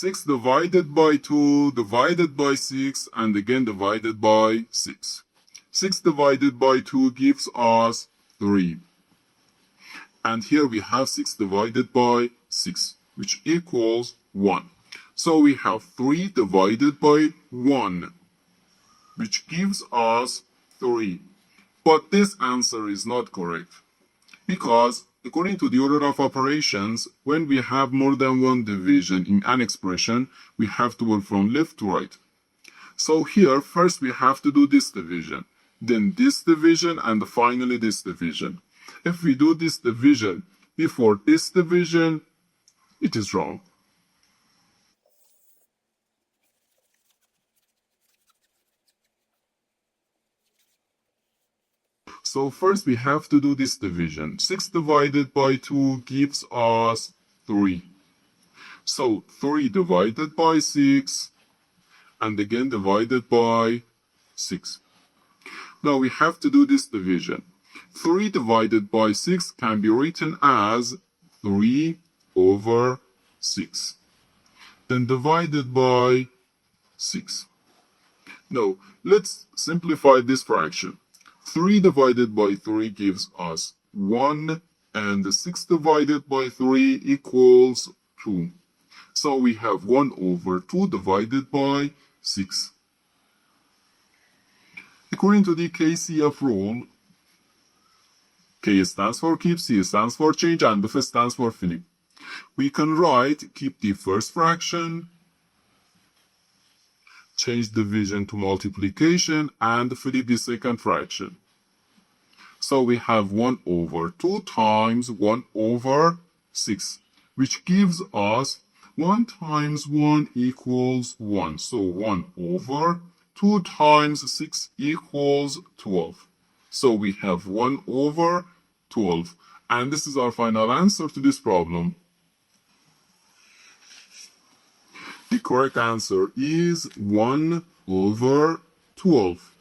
6 divided by 2 divided by 6 and again divided by 6. 6 divided by 2 gives us 3. And here we have 6 divided by 6, which equals 1. So we have 3 divided by 1, which gives us 3. But this answer is not correct, because according to the order of operations, when we have more than one division in an expression, we have to work from left to right. So here, first we have to do this division, then this division, and finally this division. If we do this division before this division, it is wrong. So first we have to do this division. 6 divided by 2 gives us 3. So 3 divided by 6 and again divided by 6. Now we have to do this division. 3 divided by 6 can be written as 3 over 6. Then divided by 6. Now let's simplify this fraction. 3 divided by 3 gives us 1, and 6 divided by 3 equals 2. So we have 1 over 2 divided by 6. According to the KCF rule, K stands for keep, C stands for change, and F stands for Philip. We can write keep the first fraction, change division to multiplication, and flip the second fraction. So we have 1 over 2 times 1 over 6, which gives us 1 times 1 equals 1. So 1 over 2 times 6 equals 12. So we have 1 over 12. And this is our final answer to this problem. The correct answer is 1 over 12.